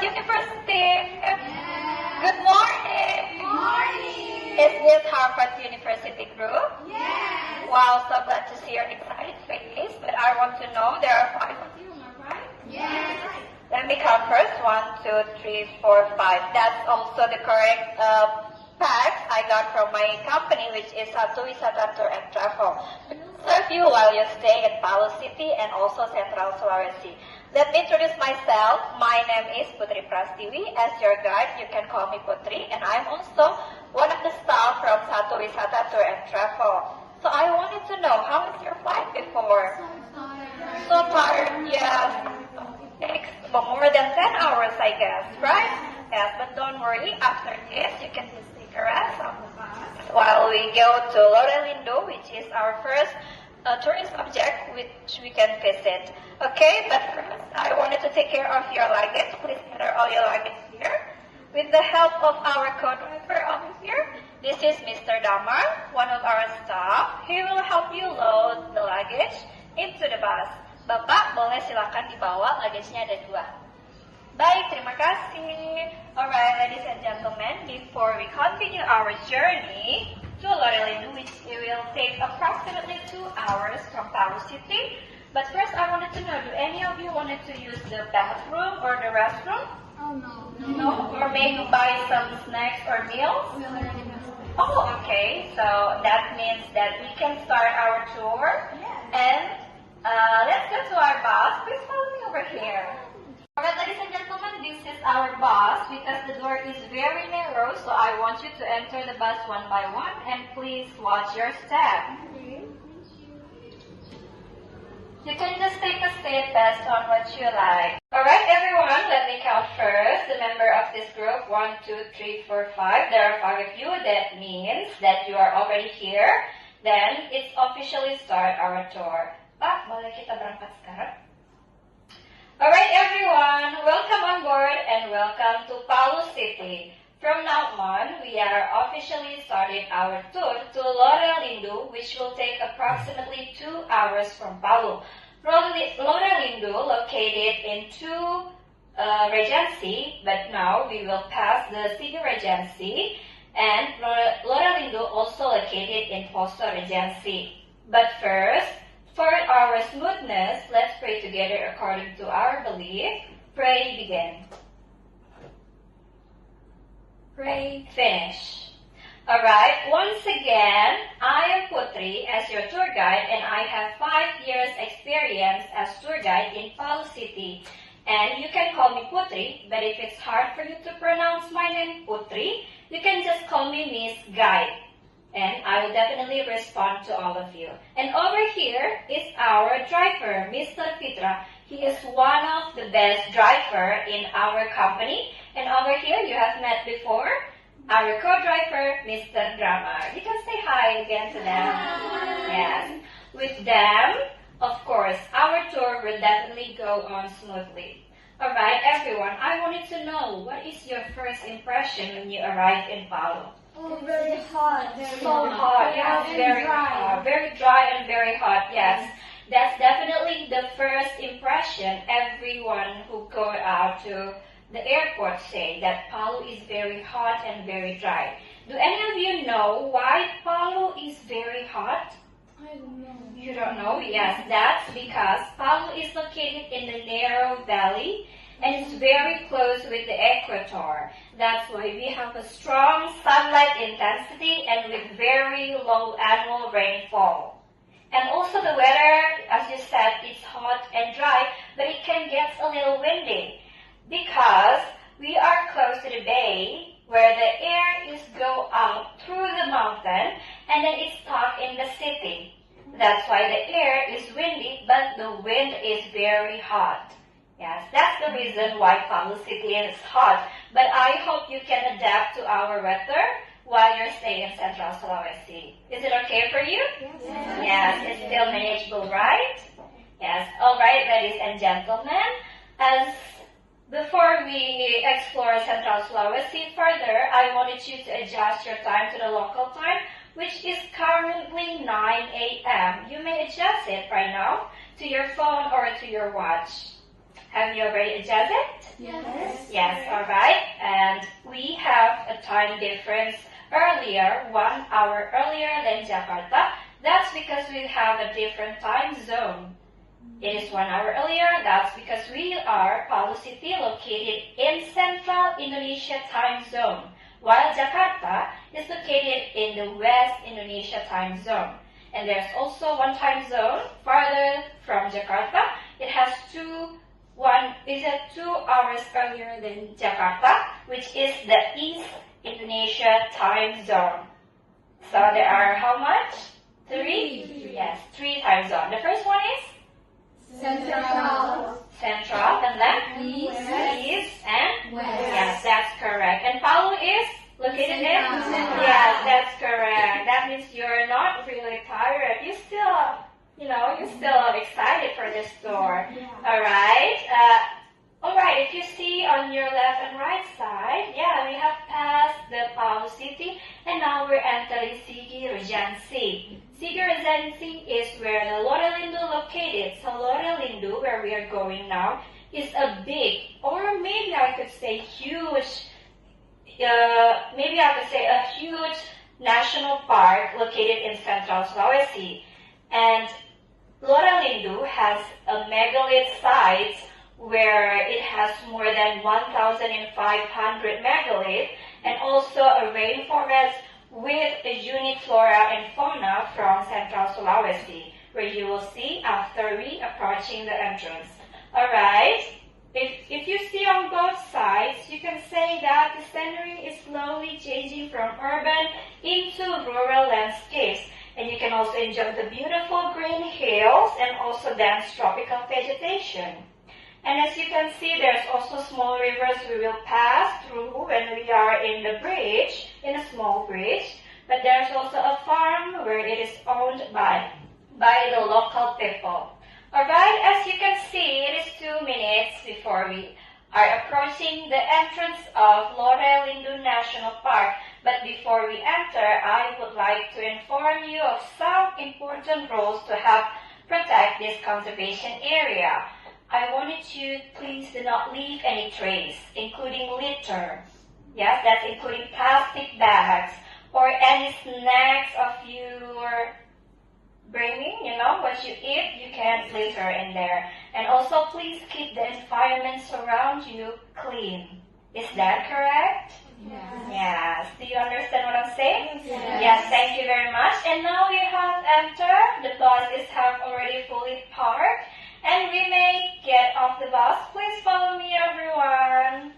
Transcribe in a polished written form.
University. Good morning. Is this Harvard University group? Yes. Wow, so glad to see your excited face. But I want to know there are 5 of you, am I right? Yes. Let me count first. 1, 2, 3, 4, 5. That's also the correct facts I got from my company, which is Satu Wisata Tour and Travel. Serve you while you stay in Palu City and also Central Sulawesi. Let me introduce myself. My name is Putri Prastiwi. As your guide, you can call me Putri, and I'm also one of the staff from Satu Wisata Tour and Travel. So I wanted to know, how was your flight before? So tired, yes. It takes more than 10 hours, I guess, right? Yes, but don't worry. After this, you can just take a rest on the bus while we go to Lorelindo, which is our first tourist object which we can visit. Okay, but first, I wanted to take care of your luggage. Please gather all your luggage here. With the help of our co-driver over here, this is Mr. Damar, one of our staff. He will help you load the luggage into the bus. Bapak, boleh silakan dibawa, luggage-nya ada 2. Baik, terima kasih. Alright, ladies and gentlemen, before we continue our journey to Lorelindo, which will take approximately 2 hours from Palu City. But first, I wanted to know, do any of you wanted to use the bathroom or the restroom? Oh no. No? Or maybe buy some snacks or meals? We already know. Oh, okay. So that means that we can start our tour. Yes. And let's go to our bus. Please follow me over here. Alright, ladies and gentlemen, this is our bus because the door is very narrow, so I want you to enter the bus one by one, and please watch your step. You can just take a seat based on what you like. Alright, everyone, let me count first the member of this group. 1, 2, 3, 4, 5. There are 5 of you. That means that you are already here. Then it's officially start our tour. Pak, boleh kita berangkat sekarang? Alright everyone, welcome on board and welcome to Palu City. From now on, we are officially starting our tour to Lorelindo, which will take approximately 2 hours from Palu. Lorelindo located in 2 Regency, but now we will pass the City Regency, and Lorelindo also located in Poso Regency. But first, for our smoothness, let's pray together according to our belief. Pray, begin. Pray, finish. Alright, once again, I am Putri as your tour guide, and I have 5 years experience as tour guide in Palu City. And you can call me Putri, but if it's hard for you to pronounce my name Putri, you can just call me Miss Guide. And I will definitely respond to all of you. And over here is our driver, Mr. Fitra. He is one of the best driver in our company. And over here, you have met before, our co-driver, Mr. Drama. You can say hi again to them. Yes. With them, of course, our tour will definitely go on smoothly. Alright, everyone, I wanted to know, what is your first impression when you arrive in Palu? Oh, very hot. So hot, yes, very hot, very dry and very hot, yes. That's definitely the first impression everyone who go out to the airport say, that Palu is very hot and very dry. Do any of you know why Palu is very hot? I don't know. You don't know? Yes, that's because Palu is located in the narrow valley and it's very close with the equator. That's why we have a strong sunlight intensity and with very low annual rainfall. And also the weather, as you said, it's hot and dry, but it can get a little windy because we are close to the bay where the air is go out through the mountain and then it's stuck in the city. That's why the air is windy, but the wind is very hot. Yes, that's the reason why Palu City is hot. But I hope you can adapt to our weather while you're staying in Central Sulawesi. Is it okay for you? Yes. Yes, it's still manageable, right? Yes. All right, ladies and gentlemen. As before we explore Central Sulawesi further, I wanted you to adjust your time to the local time, which is currently 9 a.m. You may adjust it right now to your phone or to your watch. Have you already adjusted? Yes. Yes, alright. And we have a time difference earlier, 1 hour earlier than Jakarta. That's because we have a different time zone. It is 1 hour earlier. That's because we are Palu City, located in Central Indonesia time zone, while Jakarta is located in the West Indonesia time zone. And there's also one time zone farther from Jakarta. It has 2 hours earlier than Jakarta, which is the East Indonesia time zone. So there are how much? 3? Yes, 3 time zones. The first one is Central. Central, and then East. East and West. Yes, that's correct. And Palu is located in? Central. Yes, that's correct. That means you're not really tired. You still, you're still excited for this tour. Alright. Alright, if you see on your left and right side, we have passed the Palu City and now we're entering Sigi Regency. Sigi Regency is where the Lorelindu located. So Lorelindu, where we are going now, is a big, or maybe I could say huge, a huge national park located in Central Sulawesi. And Lorelindu has a megalith site where it has more than 1,500 megalith and also a rainforest with a unique flora and fauna from Central Sulawesi, where you will see after we approaching the entrance. Alright, if you see on both sides, you can say that the scenery is slowly changing from urban into rural landscapes. And you can also enjoy the beautiful green hills and also dense tropical vegetation. And as you can see, there's also small rivers we will pass through when we are in the bridge, in a small bridge. But there's also a farm where it is owned by the local people. Alright, as you can see, it is 2 minutes before we are approaching the entrance of Lorelindu National Park. But before we enter, I would like to inform you of some important rules to help protect this conservation area. I wanted you, please do not leave any trace, including litter. Yes, that's including plastic bags or any snacks of your bringing, what you eat, you can litter in there. And also, please keep the environment around you clean. Is that correct? Yes. Yes. Do you understand what I'm saying? Yes. Yes, thank you very much. And now we have entered. The buses have already fully parked. And we may get off the bus. Please follow me, everyone.